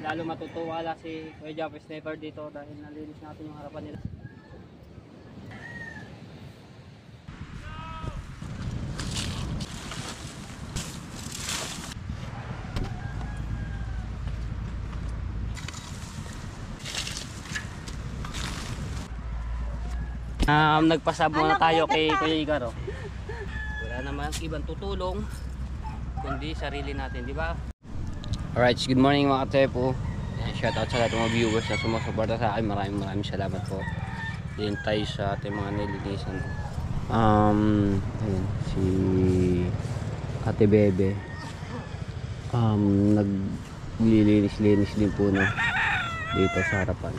lalo matutuwala si Kuya Jump Sniper dito dahil nalinis natin yung harapan nila. Nagpasab muna tayo kay Kuya Igaro. Wala naman ibang tutulong kundi sarili natin, di ba? Alright, good morning mga katepo. Shout out sa lahat ng mga viewers na sumusuporta sa akin. Maraming salamat po. Din tayo sa ating mga nilinisan. Ayun, si Ate Bebe. Naglilinis-linis din po no, dito sa harapan.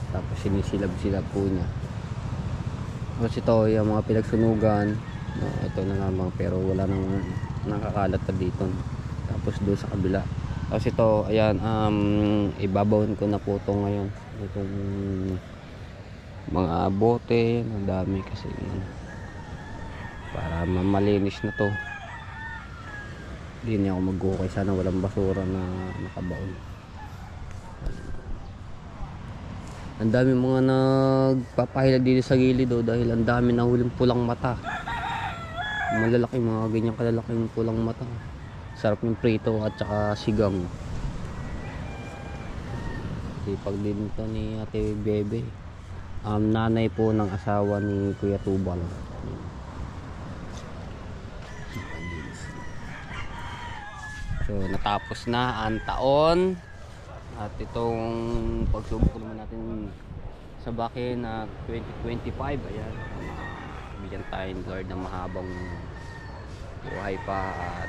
Tapos sinisilab-silab po niya. Tapos ito yung mga pinagsunugan, no, ito na lamang pero wala nang nakakalat pa dito. Tapos doon sa kabila. Tapos ito, ayan, ibabawin ko na po ito ngayon. Itong mga bote, ang dami kasi para mamalinis na to. Hindi niya ako mag-ukay, sana walang basura na nakabaon. Ang dami mga nagpapahila dito sa gilid dahil ang dami na huling pulang mata. Malalaki, mga ganyan kalalaking pulang mata. Sarap yung prito at saka sigang. Sipag din ito ni Ate Bebe. Nanay po ng asawa ni Kuya Tubal. So natapos na ang taon. At itong pagsubok naman natin sa bakin na 2025, ayan, bigyan tayo ng Lord ng mahabang buhay pa at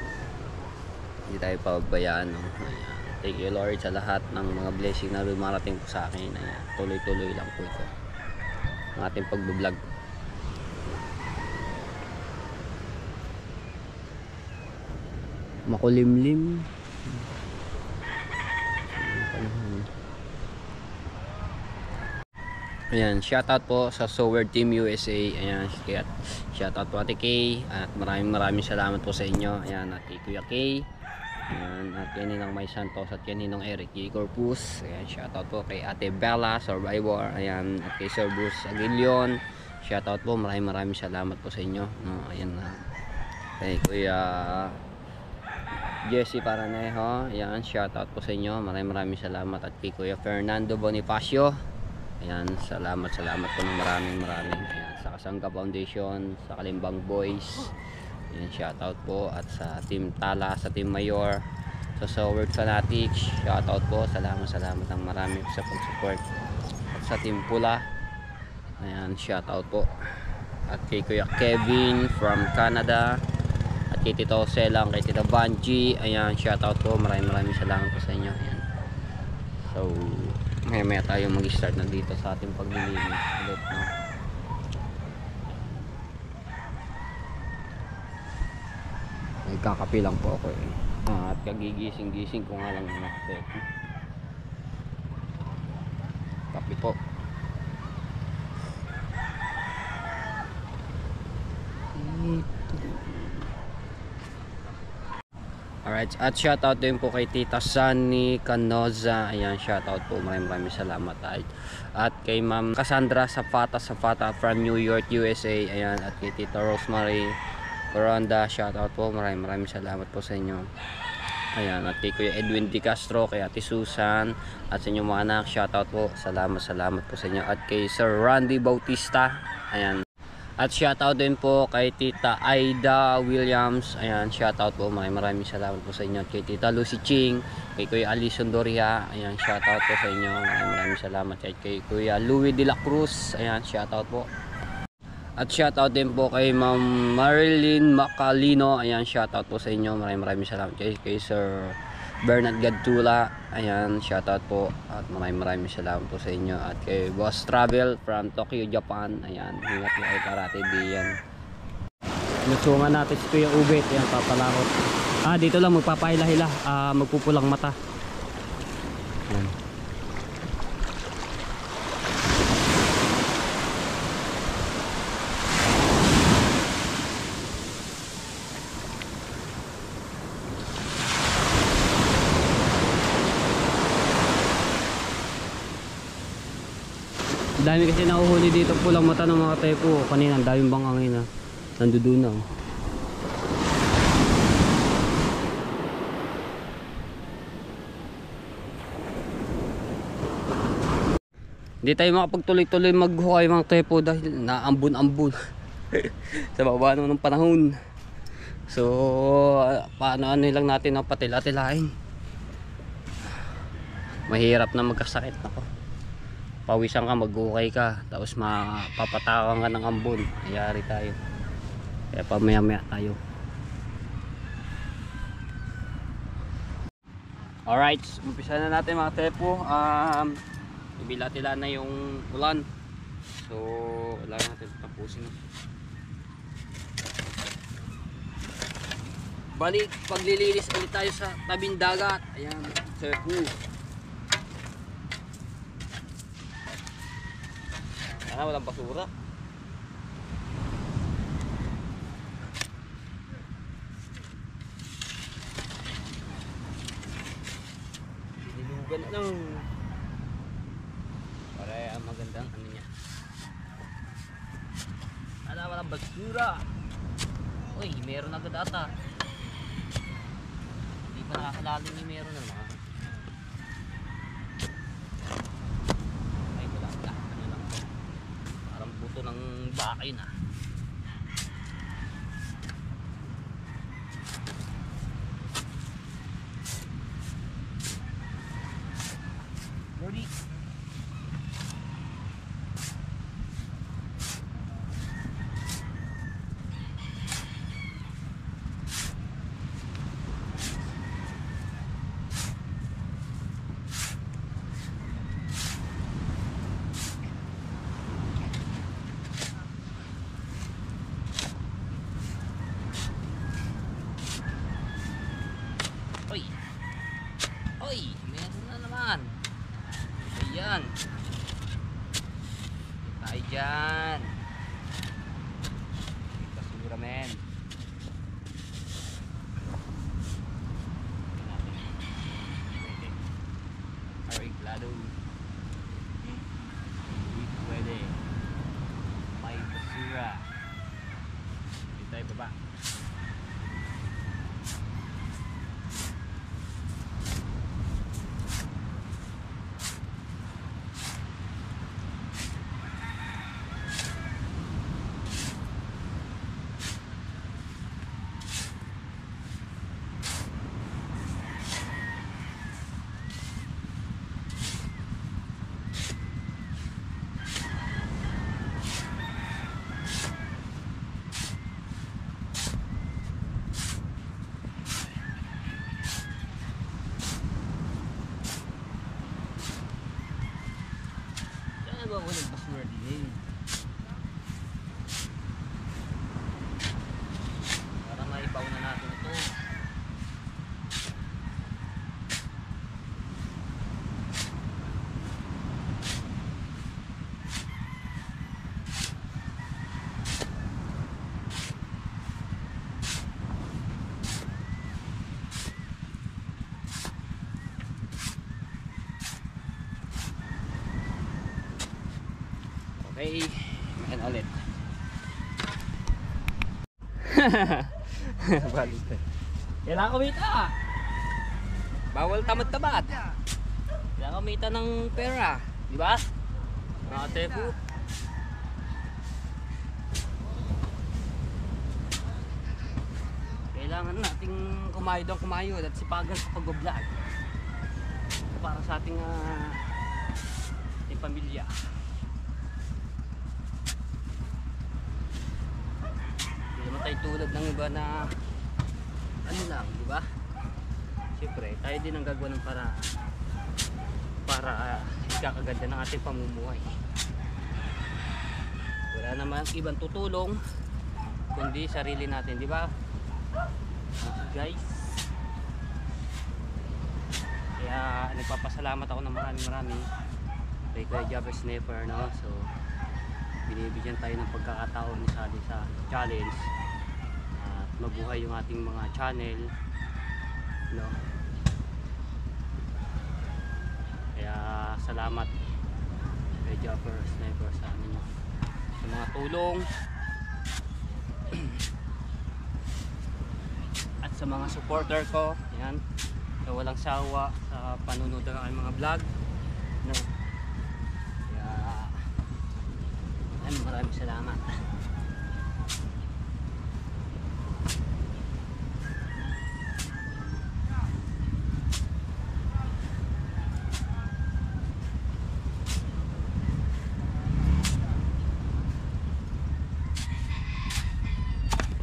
hindi tayo pababayaan, no? Ayan. Thank you Lord sa lahat ng mga blessing na lumarating po sa akin. Ayan. Tuloy-tuloy lang po ito ang ating pagbablog. Makulimlim. Ayan, shoutout po sa Sower Team USA. Ayan, shoutout po Ate Kay. At maraming salamat po sa inyo. Ayan, at kay Kuya Kay. Ayan, at kay Ninong May Santos at kay Ninong Eric J. Corpus. Ayan, shoutout po kay Ate Bella Survivor. Ayan, at kay Sir Bruce Aguilion. Shoutout po, maraming salamat po sa inyo. No, ayan na. Kay Kuya Jesse Paranejo. Ayan, shoutout po sa inyo. Maraming salamat. At kay Kuya Fernando Bonifacio. Ayan, salamat po ng maraming. Ayan, sa Kasangga Foundation, sa Kalimbang Boys. Ayan, shoutout po. At sa Team Tala, sa Team Mayor, sa Soward Fanatics, shoutout po. Salamat ng marami sa pag-support. At sa Team Pula, ayan, shoutout po. At kay Kuya Kevin from Canada. At kay Tito Selang, kay Tito Banji. Ayan, shoutout po. Maraming salamat po sa inyo. Ayan. So maya tayo mag-start na dito sa ating paglilinis ulit, no? Nagkakapi lang po ako at kagigising ko nga lang na kapi po. Alright, at shoutout din po kay Tita Sunny Canoza. Ayan, shoutout po, maraming salamat. At kay Ma'am Cassandra Zapata from New York, USA. Ayan, at kay Tita Rosemary Coranda, shoutout po, maraming salamat po sa inyo. Ayan, at kay Kuya Edwin Di Castro, kay Ate Susan, at sa inyong mga anak, shoutout po, salamat po sa inyo. At kay Sir Randy Bautista, ayan. At shoutout din po kay Tita Aida Williams. Ayan, shoutout po. Maraming salamat po sa inyo. At kay Tita Lucy Ching, kay Kuya Alison Doria. Ayan, shoutout po sa inyo. Maraming salamat. At kay Kuya Louis de la Cruz. Ayan, shoutout po. At shoutout din po kay Ma'am Marilyn Macalino. Ayan, shoutout po sa inyo. Maraming salamat. Kay Sir Bernard Gadtula. Ayan, shoutout po. At maraming salamat po sa inyo. At kay Boss Travel from Tokyo, Japan. Ayan, ingat po kayo parati diyan. Lusungan natin si Kuya Ubet. Ayan, papalakot. Dito lang magpapahila-hila. Magpupulang mata. Ayan. Dami kasi nahuhuli dito pulang mata ng mga tepo. Kanina ang daming bangangin na nandudunaw. Hindi tayo makapagtuloy-tuloy maghukay mga tepo dahil naambun-ambun sa baba naman ng panahon. So paano lang natin ang patila-tilain. Mahirap na magkasakit ako. Pawisan ka, maghukay ka, tapos mapapatakan ka ng ambon. Ayari tayo. Kaya pamaya-maya tayo. Alright, umpisa na natin mga tepo. Ibila-tila na yung ulan. So wala natin tapusin. Balik, paglilinis ulit tayo sa tabing dagat. Ayan, tepo. Walang basura. Dilugan na lang para ang magandang ano niya. Walang basura. Uy, meron agad ata. Hindi pa nakakalalim ni meron na mga. Buto ng bakay na. Ready? Oy! Oy! Meron na naman! Ayan! Tayo dyan! Basura men! Arreglado! Hindi pwede! May basura! Hindi tayo baba! Ba walang basura din para maibaw na natin ito. Okay, makan ulit. Balik. Kailangan kumita. Bawal tamad-tamad. Kailangan kumita ng pera, di ba? Mga tepo. Kailangan nating kumayod at sipagan sa pag-vlog para sa ating pamilya. Tayo tulad ng iba na ano lang, di ba? Siyempre, tayo din ang gagawa ng para ikakaganda ng ating pamumuhay. Wala naman ibang tutulong kundi sarili natin, di ba? Guys. Kaya nagpapasalamat ako ng marami kay Kuya Jabber Sniper, no? So binibigyan tayo ng pagkakataon sa challenge. Mabuhay yung ating mga channel, no? Kaya salamat kay Jopper Sniper sa amin sa mga tulong at sa mga supporter ko, yan, sa walang sawa sa panunod ng aking mga vlog, no? Kaya maraming salamat.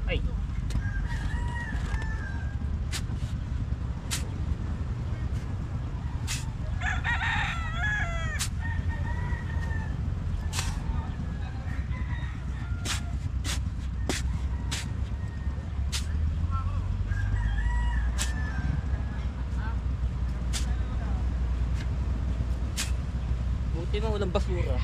Ay. Buti mo walang basura.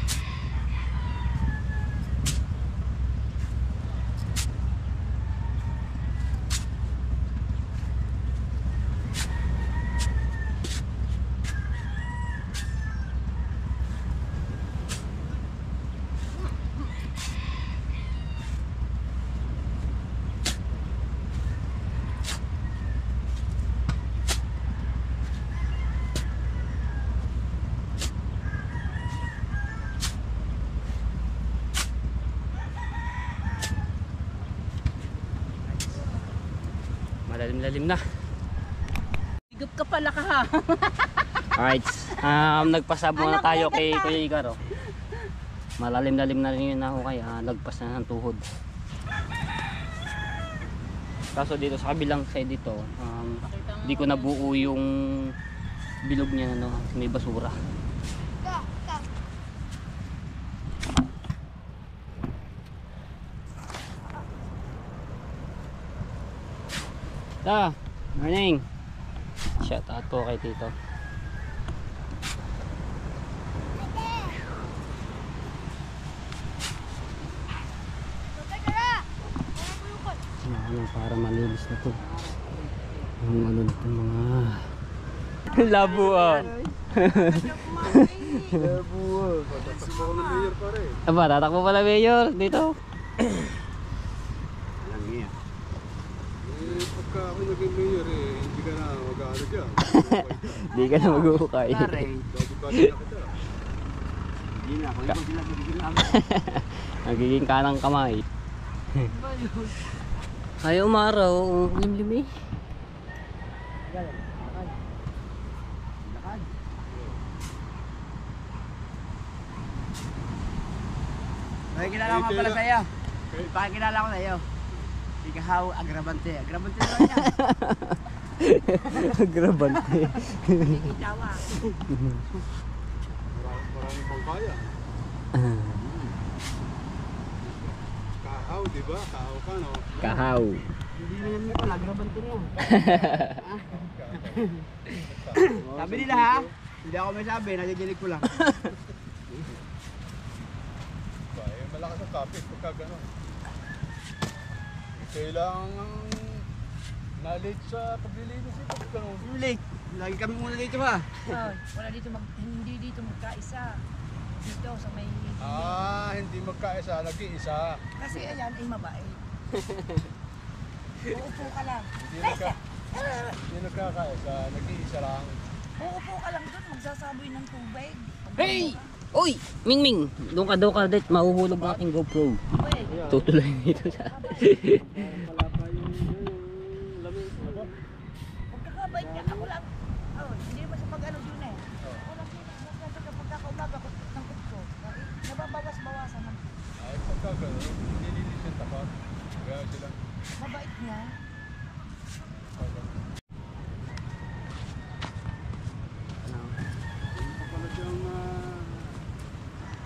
Malalim-lalim na. Higop ka pala ka ha. Alright, nagpasab muna tayo kay Kuya Igar. Oh. Malalim-lalim na rin yun ako kaya lagpas na ng tuhod. Kaso dito sa kabilang side dito, hindi ko nabuo yung bilog niya, no? May basura. Morning. Shout out po kay Tito. Ano, para malinis na to. Ano na itong mga labo ah. Labo ah. Tatakbo ko ng mayor pare. Aba, tatakbo pala mayor dito. Alam niya. Pagka ako naging mayor hindi ka na mag-aano dyan. Hindi ka na mag-uukay. Bago-bago na kita. Hindi na, kung sila bigyan lang. Nagiging kanang kamay. Ay, umaraw. Limlim eh. Pakikilala ko nga pala sa'yo. Pakikilala ko sa'yo. Ikaw, Agrabante. Agrabante na yan. Agrabante. Ikijawa. Maraming pang kaya. Kahaw, di ba? Kahaw ka, no? Kahaw. Hindi na yan pala, Agrabante na yan. Sabi nila ha, hindi ako may sabi, nadidilig ko lang. Malakas ang kapit pagka gano'n. Kailangan knowledge sa paglilinis eh pag gano'n. Ulit, lagi kami muna dito ha. Wala dito hindi dito magkaisa. Dito sa may Hindi magkaisa, nag-iisa. kasi ayan ay mabait. Uupo ka lang. Hindi nagkakaisa, nag-iisa lang. Uupo ka lang doon, magsasaboy ng tubig. Hey! Uy! Ming! Doon ka dit. Mahuhulog ang aking GoPro. Uy, Tutuloy dito sa... Wala pa yung lamig. pagkakabait ka, ako lang. Hindi naman sa pag-ano yun eh. Walang kinakasya kapag kakaumaga ko ng kuko. Nababawas-bawasan ng Ay, pagka gano'n, nililis yung tapat. Kaya sila. mabait niya. Hindi pa pala siyang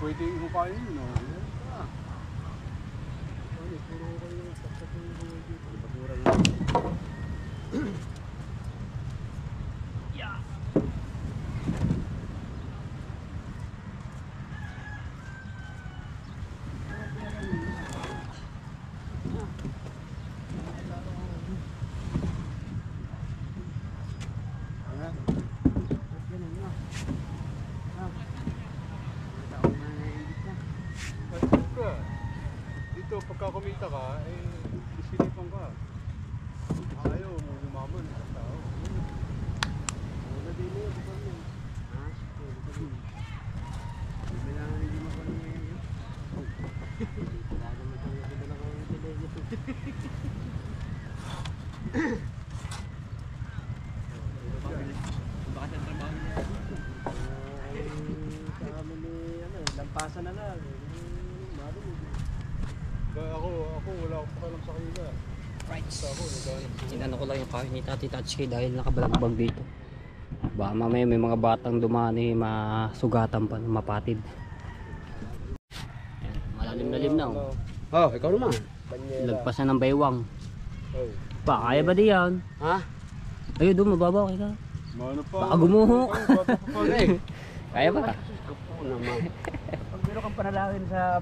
pwedeng hukayin, no? Puro kayo saksak yung buhay dito. Basura lang. dito, pagka kumita ka, isinipan ka. Ayaw mo lumaman sa tao. Wala din yun, di ba yun? Ha? Hindi lang hindi mo pa naman yun. Wala naman ito yung hindi lang ang pinili. Baka sa trabaho niya. Sa amin ni, lampasan na lang. Ako wala akong pakalam sa kanila. Right. Basta ako, naghanap ko. Inano ko lang yung car ni Tati Tatsuki dahil nakabalagbag dito. Baka mamaya may mga batang dumani, masugatan pa, mapatid. Ayan, malalim na lim na oh. Oh, ikaw naman. Lagpas na ng baywang. Oh. Pa, kaya ba diyan? Ha? Ayun doon, mababaw ka. Mano pa? Baka gumuho. Kaya ba? Oo naman. Pag meron kang panalangin sa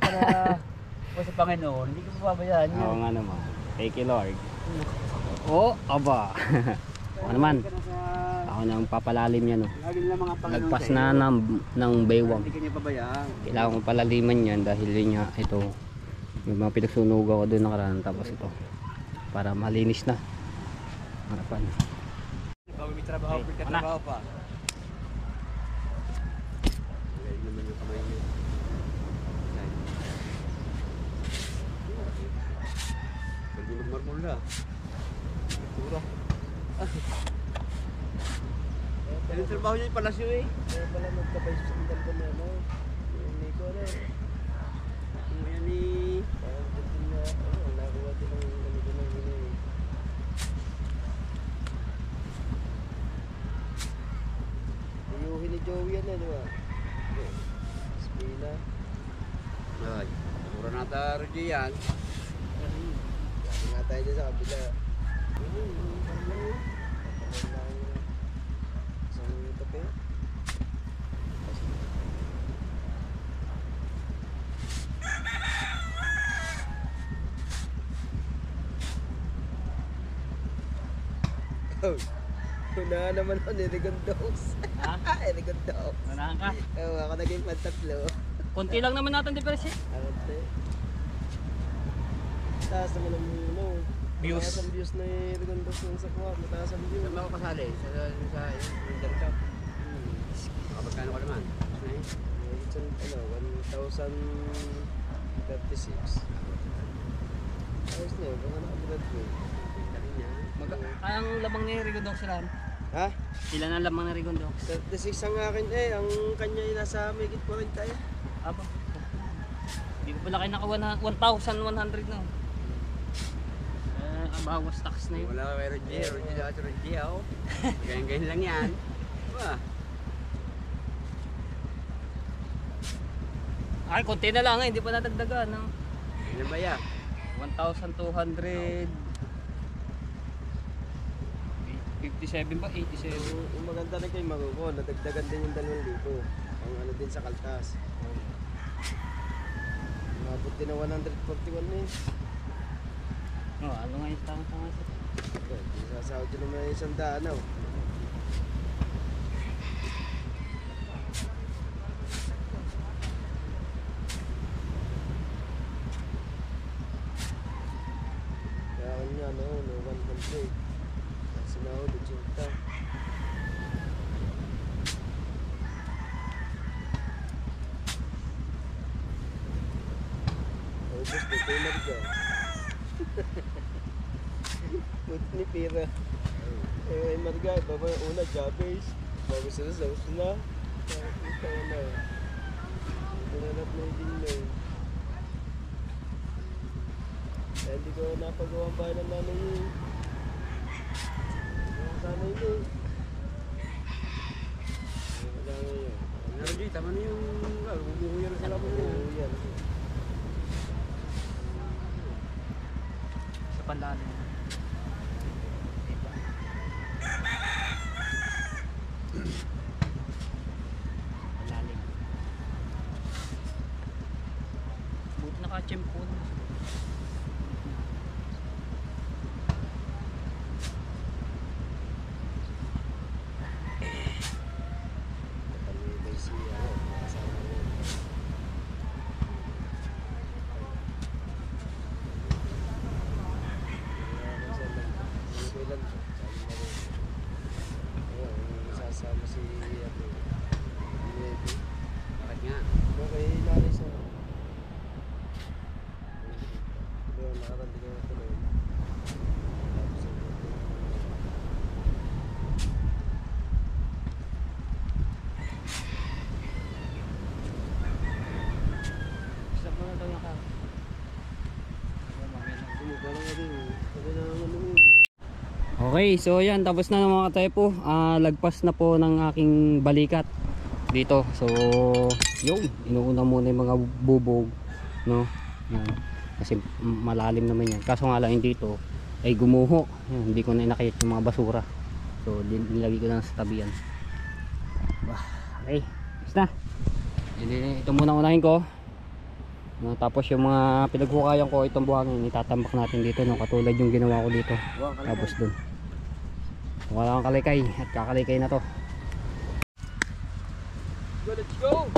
Panginoon, hindi ko pababayaan yan. Oo nga naman. Thank you Lord. Oh, aba. Ako naman. Ako nang papalalim yan oh. Lagi nila mga Panginoon Lagpas sa iyo. na ng baywang. Hindi ka niya pabayaan. Kailangan ko palaliman yan dahil yun nga ito. May mga pinagsunog ako doon nakaraan tapos ito. Para malinis na. Harapan. Bago may trabaho, Okay, may trabaho pa. Lagi naman yung kamay niya. Pwede magmarmol na. Turo. Yung trabaho niya yung palasyo eh. Kaya pala magkabay sa sandal ko na ano. Yung Nico na eh. Yung yan eh. Parang din na, nakuha din ng ganito ng gini eh. Uyuhin ni Joey yan eh, di ba? Spina. Ay, mura na tayo Roger yan. Sabi nga tayo dyan sa kabila. Isang tape. Oh, una naman ako niligondogs. Ha? Niligondogs. Manahan ka? Oo, ako naging pantatlo. Konti lang naman natin diferensya. Arte. Taas naman ang Views. Mataas ang views na niligondogs ng sa kuha. Mataas ang views. Saan ako kasali? Sa Mindanao. Makapagkano ko naman? It's 1,036. Ayos na yun, baka nakabilad ko eh. Ang lamang ni Rigondok sila. Ha? Ilan ang lamang ni Rigondok? 36 ang akin eh, ang kanya ay nasa megit 40 eh. Aba. Hindi ko pala kayo naka 1,100 na. Ang bawas tax na yun. Wala ka kay Roger ako. Ganyan-ganyan lang yan. Diba? Ay, konti na lang hindi pa nadagdagan. No? Ilan ba yan? 1,200. 57 ba? 87. Yung maganda rin kay Magugo, nadagdagan din yung 2,000. Ang ano din sa kaltas. Umabot din ng 141 eh. Oh, ano nga yung tama-tama sa Sasahod din naman yung 100 oh. Kaya kanya no 100. Sinahod, 80. Ubus ko, tunar ka. Puti ni Pira. Eh, Marga, baba yung una, Jabez. Bago sila sa usna. Ito na. Ito na lang na din na eh. Hindi ko napagawa ang bahay ng nanay niya eh. Sana yun eh. Wala ngayon. Narji, tama na yung bumuhuyan na sila mo bumuhuyan. sa panlalim. Panlalim. Buti naka-champon. May siya, kasama niya. Okay, so yan, tapos na mga katepo. Lagpas na po ng aking balikat dito. So, yun, inuuna muna yung mga bubog, no? Yan. Kasi malalim naman yan. Kaso nga lang dito ay gumuho. Yan, hindi ko na inakit yung mga basura. So, nilagay ko lang sa tabi yan. Okay, basta. Ito muna unahin ko. Tapos yung mga pinaghukayan ko, itong buhangin, itatambak natin dito, no? Katulad yung ginawa ko dito. Tapos dun. Wala kang kalikay at kakalikay na to. Let's go!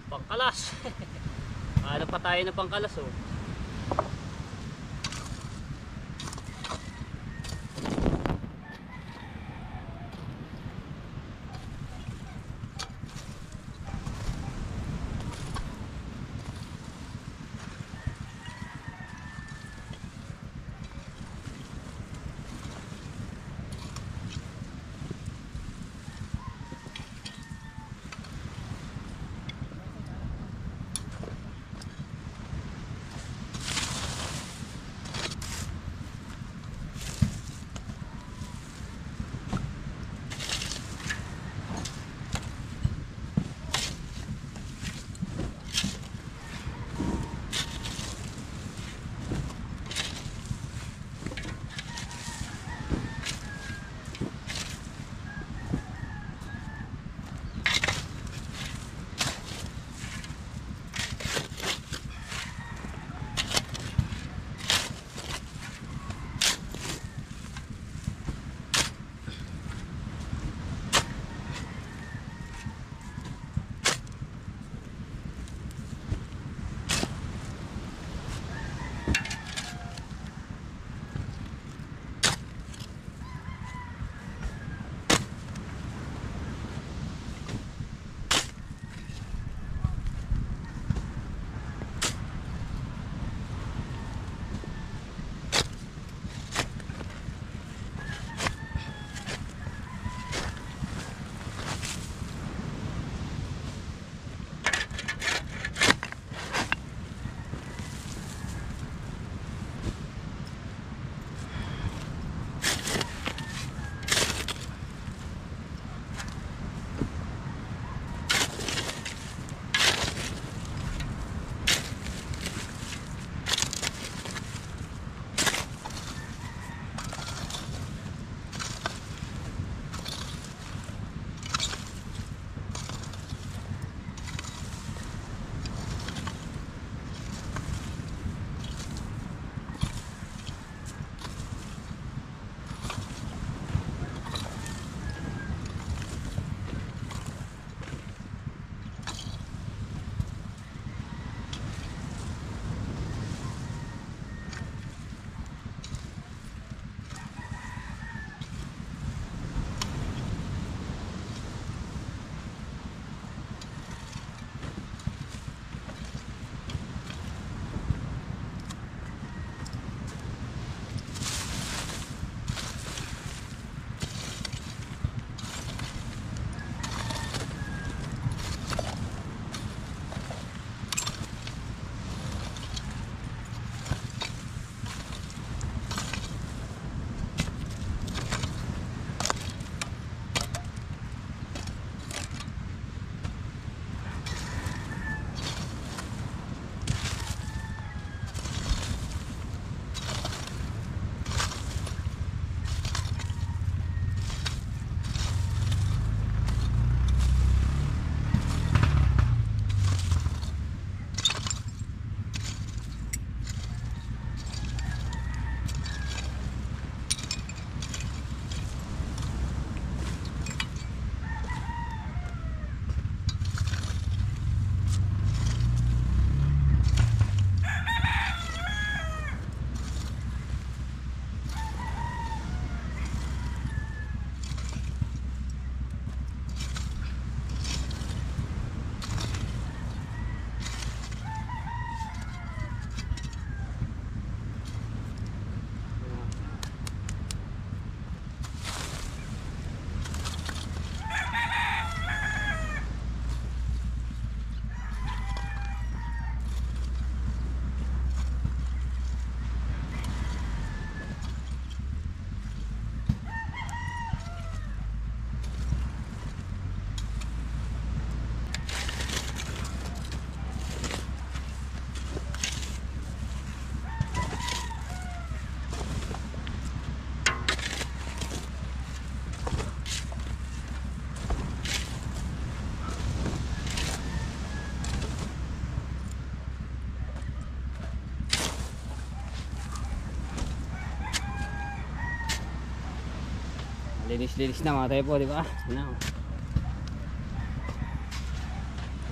Pangkalas. Hanap pa tayo ng pangkalas, oh. Linis-linis na mga tepo, di ba? Ano?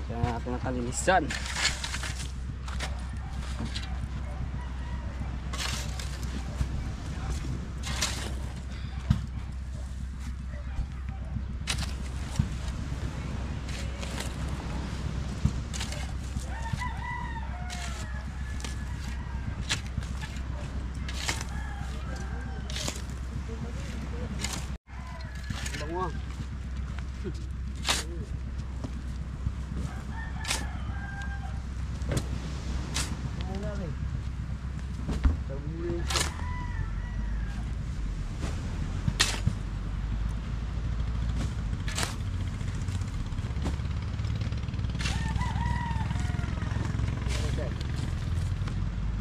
Ito na natin ang kalinisan. Bango. Muna rin. Sabi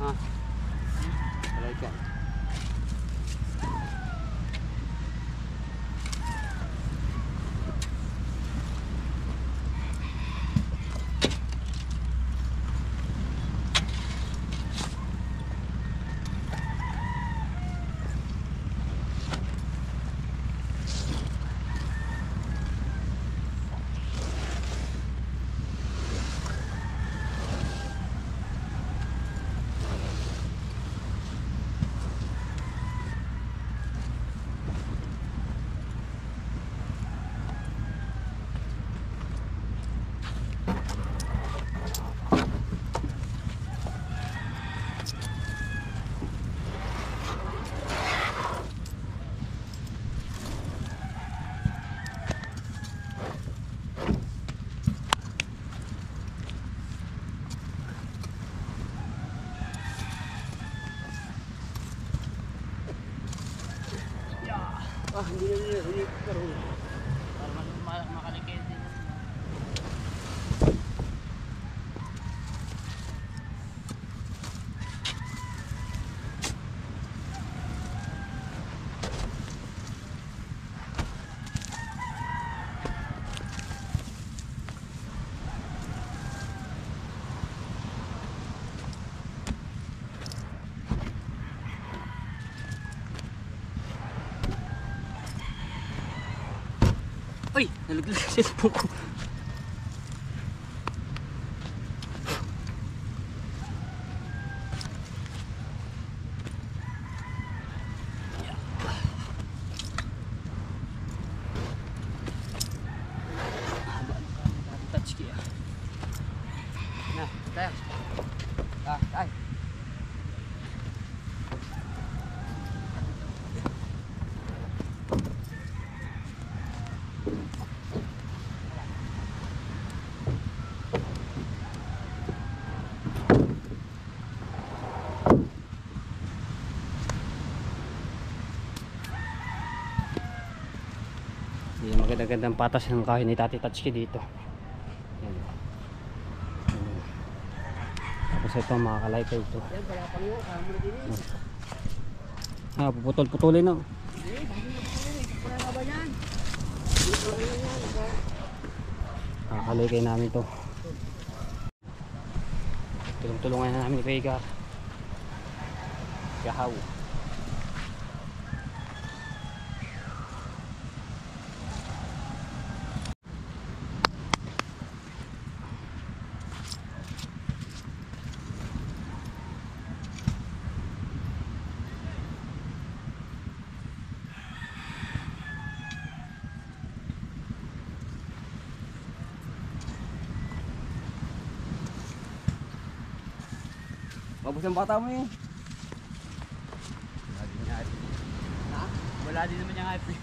Ha? Alay ka. hindi na hindi karoon. Para makalikid din. Uy! Nalaglag sa cellphone ko. Touch kaya. Na, tayo. Tayo. Yung magandang patas ng kahoy ni Tati Tatsuki dito. Yan. Tapos ito makakalay ito. Yan, palapang yun. Kaya mo na din eh. Ah, puputol-putulin na. Hindi, bakit na po yun eh. Para nga ba yan? Kakalay kayo namin to. Tulong-tulungan na namin ni Vega. Gahaw. Mabos ang bata mo eh. Wala din niya. Ha? Wala din naman niya happy.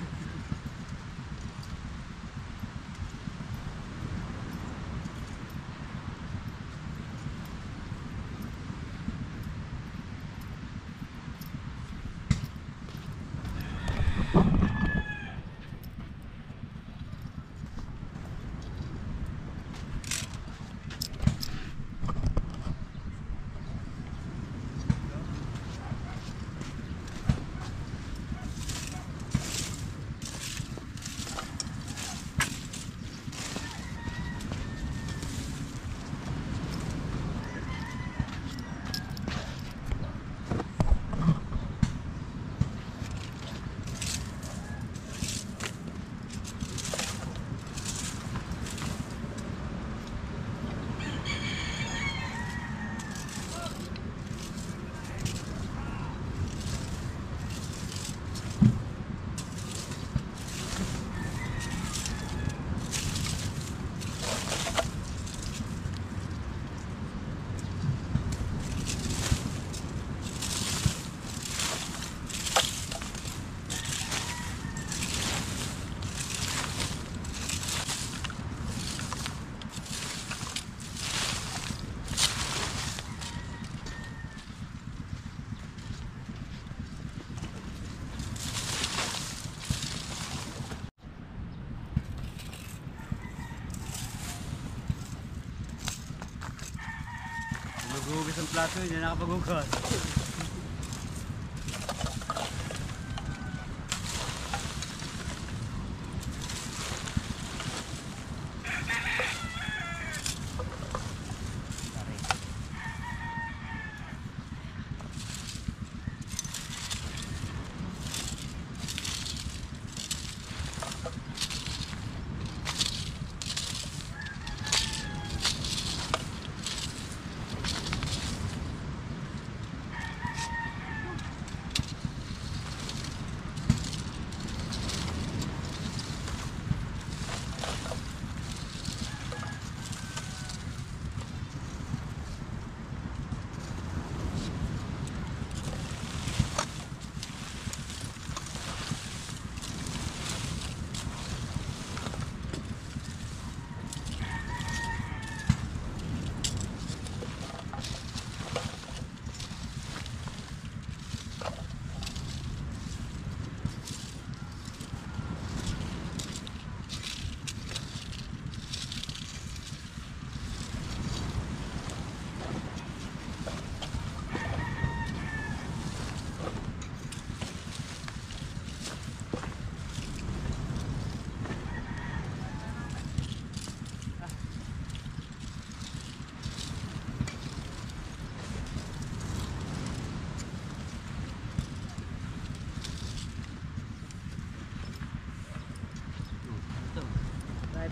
ang plato yun, yan nakapag-ugas.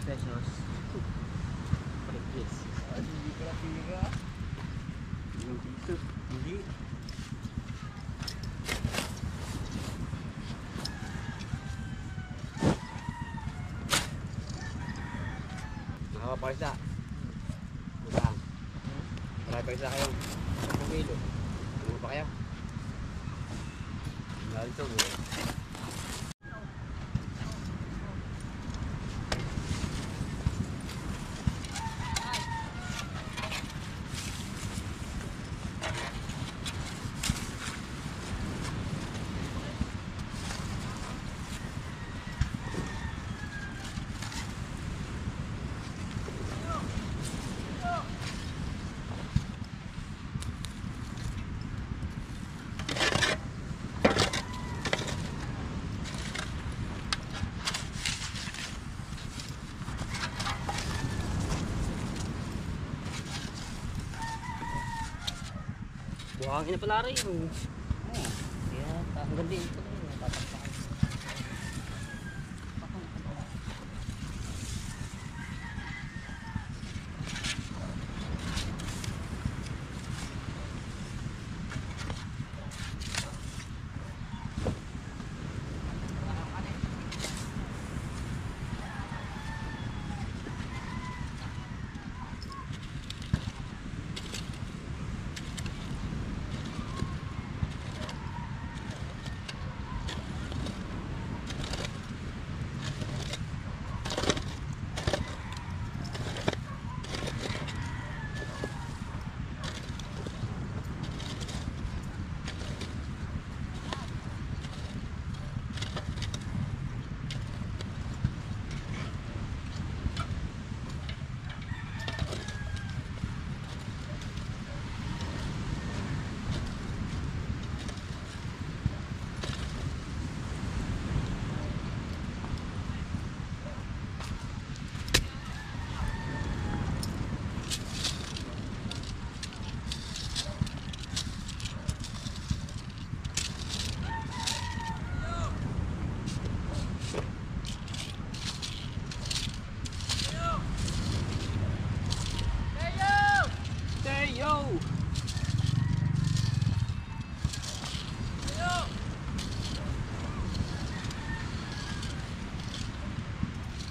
Pesos. Yes. Hindi pala tira. Yung piso. Hindi. Nakakaparsa. Butang. Marami parsa kayo. 10 kilo. Ano pa kayo? Dahil ito mo. Buhangin na pala rin. Kaya hanggang din ito. Tatakpakan.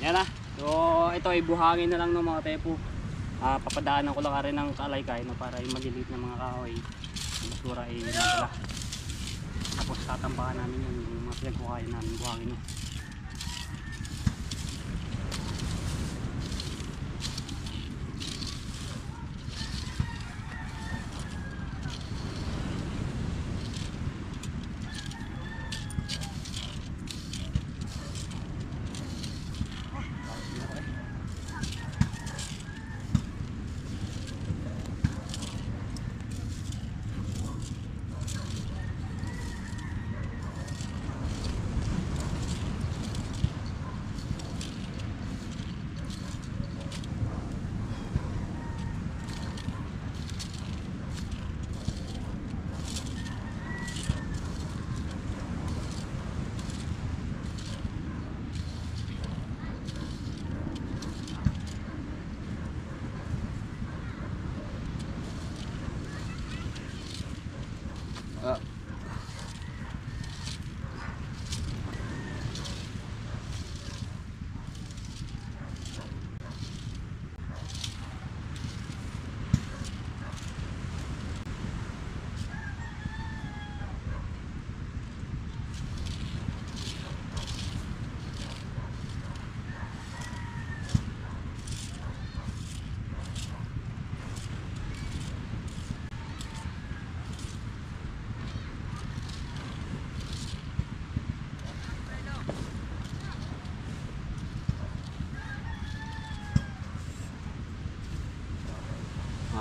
Yan na. So ito ay buhangin na lang ng mga tepo. Papadaanan ko lang rin ng kalaykay no, para yung maliliit na mga kahoy. Yung basura ay madala. Tapos tatambakan namin yung mga pinagkukain namin buhangin. No.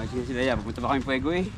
Kasi sila yan, pupunta pa kami Puego eh.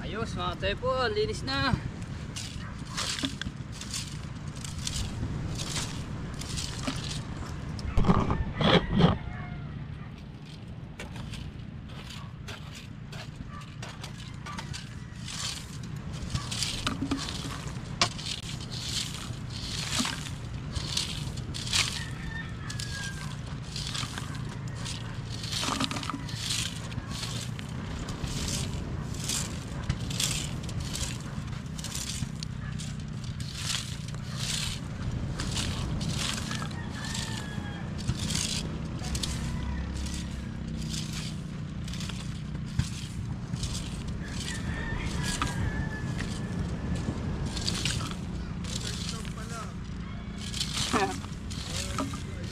Ayos mga tepon, linis na.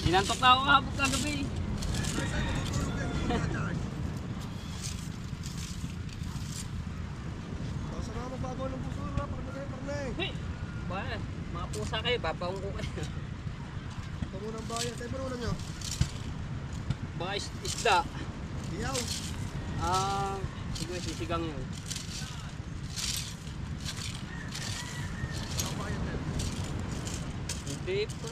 Inantok na ako kahapon kagabi. Basta na magbago ng puso na, parnay. Hey! Ba, mga pusa kayo, babaong ko kayo. Ito muna ang bayan. Tayo muna nyo. Mga isda. Iyaw. Siguro sisigang yun. Ang bayan din. Hindi po.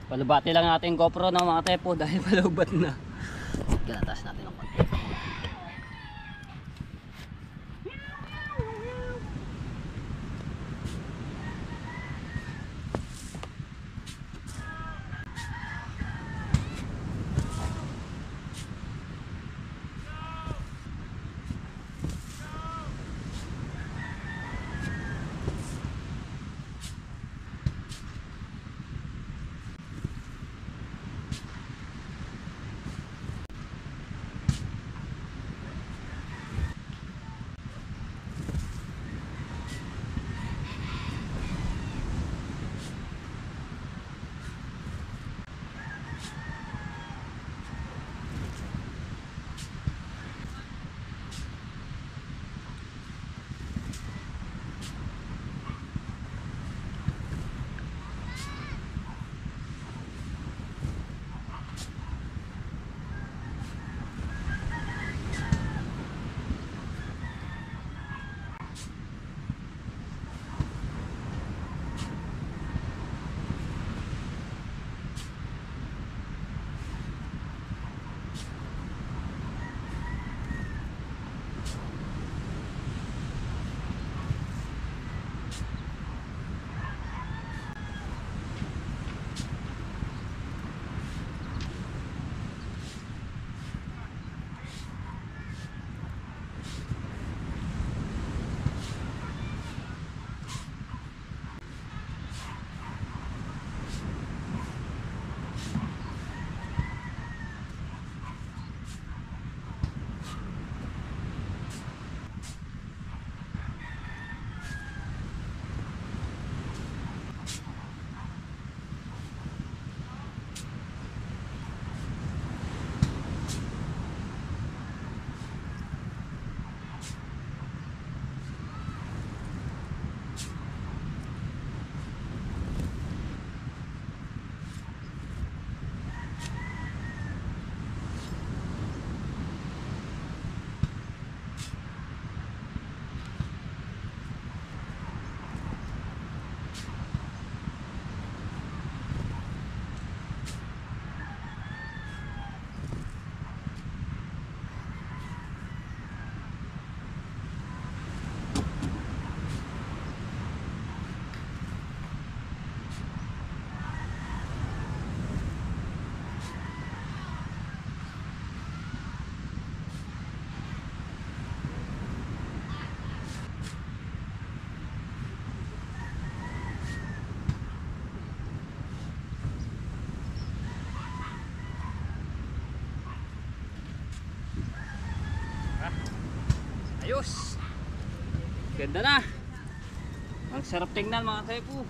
Palubati lang natin yung GoPro ng mga tepo dahil palubat na. Ganataas natin ang konti. Ayos. Ganda na. Ang sarap tingnan mga tepo.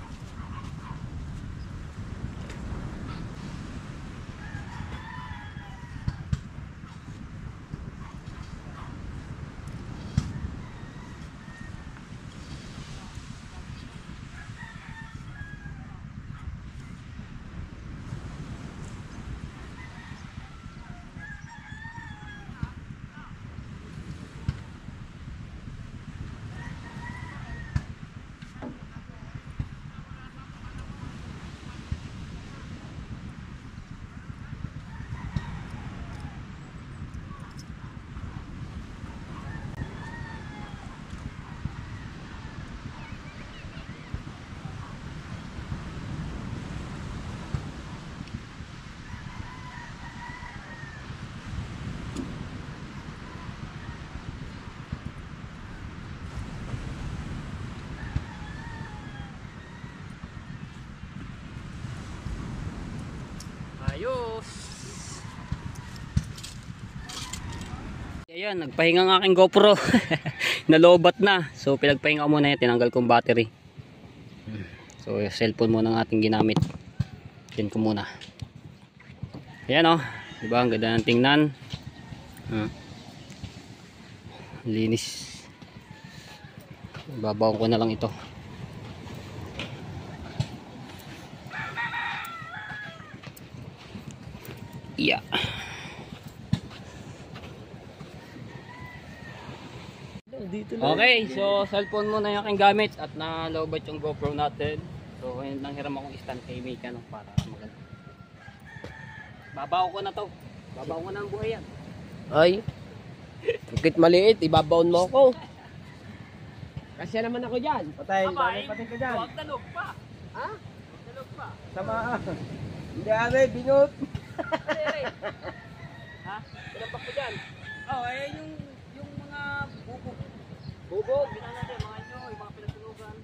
Ayos. Ayan, nagpahinga ang aking GoPro. Nalobat na. So pinagpahinga ko muna yan, tinanggal kong battery. So yung cellphone muna ang ating ginamit. Yan ko muna. Ayan, oh, diba ang ganda ng tingnan. Linis. Babaw ko na lang ito. Yeah. Okay, so cellphone muna yung aking gamit at nalobat yung GoPro natin. So ngayon nang hiram akong stand kay Mika no, para maganda. Babaw ko na to. Babaw ko na ang buhay yan. Ay. Bakit maliit? Ibabaon mo ako. Kasya naman ako dyan. Patay. Patay ka dyan. Huwag talog pa. Ha? Huwag talog pa. Sama. Hindi ate, binot. Ha? Pinampak ko dyan. Oh, eh yung mga bubog. Bubog. Bilang natin, mga nyo, yung mga pinasunugan.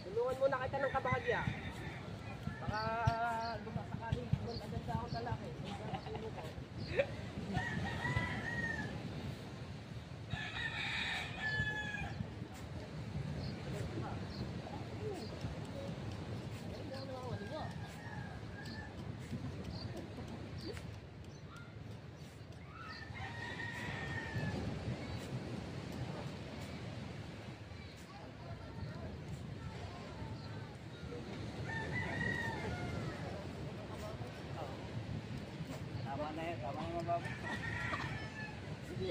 Tulungan mo na kita ng kabahagya. Baka sakali. Magaganda akong lalaki. Tama na yan, tama na mababa. Hindi,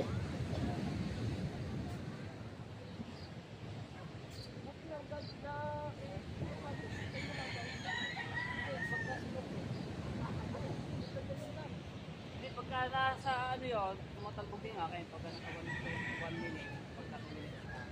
pagka nasa ano yun, tumatalbog din akin, pagka nasa 1 minute, pagka 2 minutes na.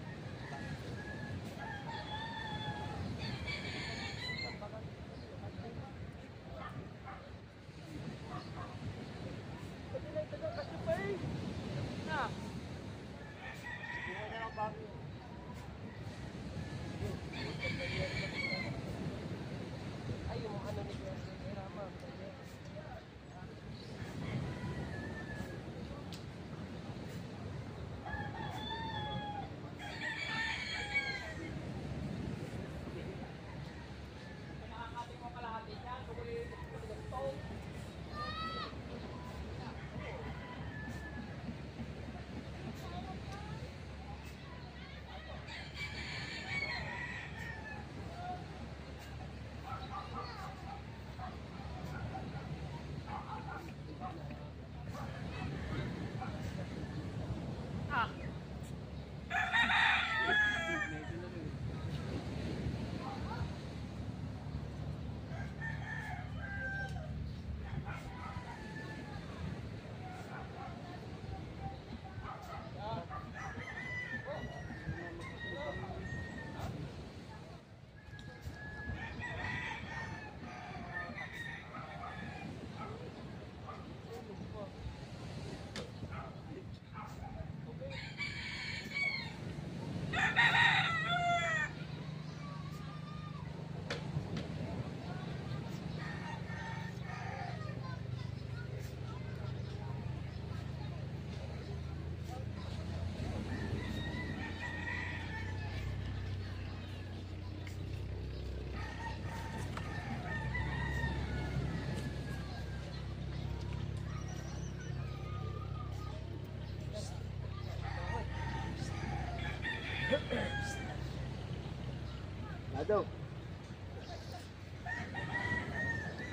Lado.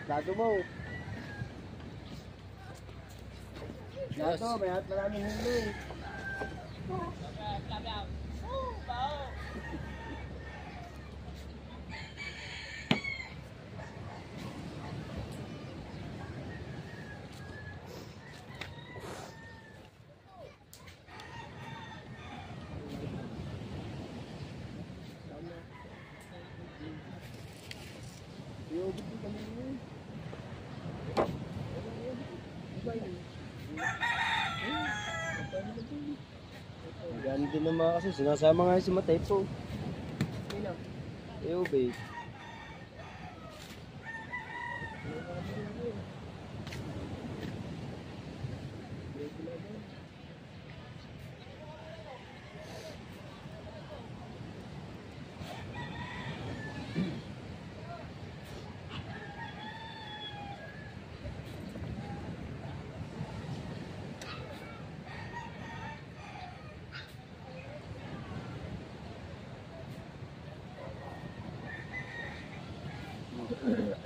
Lado mo. Lado, maraming huli. Ganun din naman kasi sinasama nga si Matay po. Eyo, babe.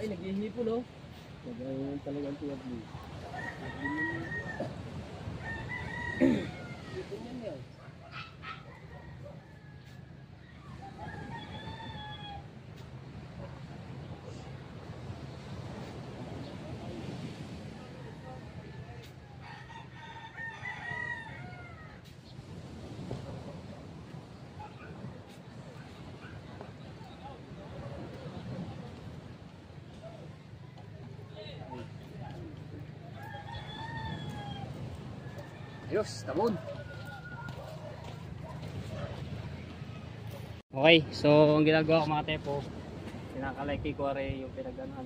Ay, naghihipo, no? Naghihipo talagang tiyag mo. Hipo niyan yan. Ayos, tabon. Okay, so ang ginagawa ko mga tepo, pinakalaki ko rin yung pinagano,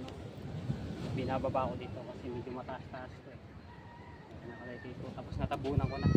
binababa ko dito kasi medyo mataas-taas ko eh. Pinakalaki ko, tapos natabunan ko na.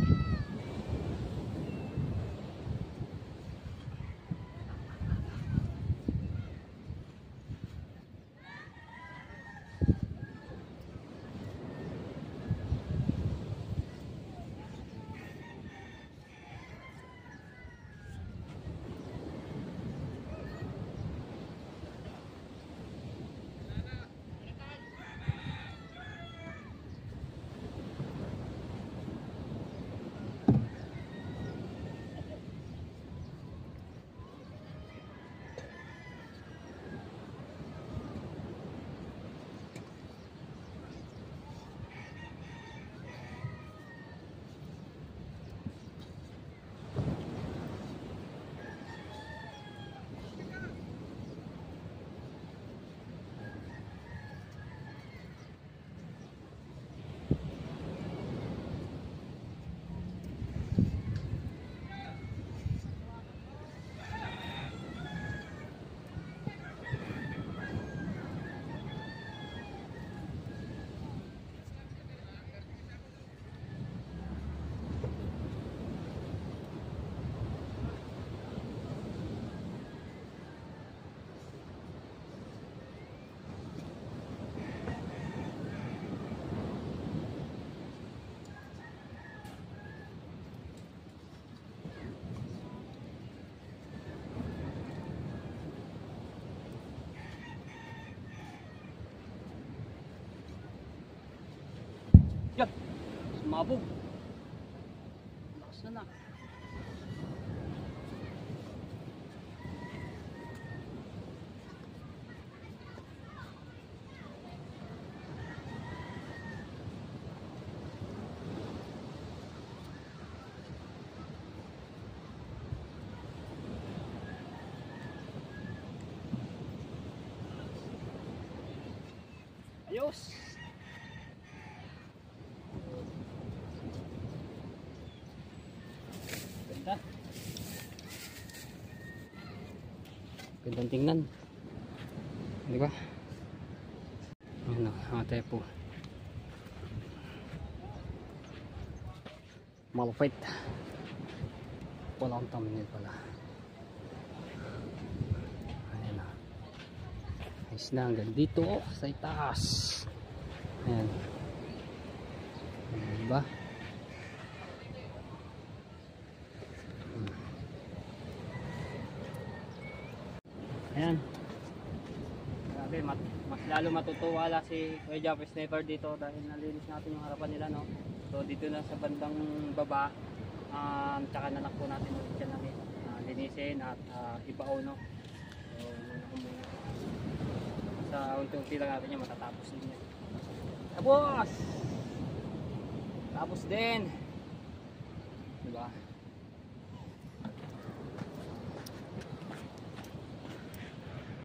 Yan, sumabog. Lakas na. Ayos. Ganda. Gandang tingnan. Di ba? Ano, mga tepo. Malupit. Walang thumbnail pala. Ayan na. Ayos na hanggang dito sa itaas. Ayan. Diba? Ayan. Grabe, mas lalo matutuwala si Kuya Jump Sniper dito dahil nalinis natin yung harapan nila, no? So dito na sa bandang baba, tsaka nanak po natin ulit yan namin linisin at ibaon, no? So sa unti-unti lang natin yan, matatapos din yan. Tapos din, diba?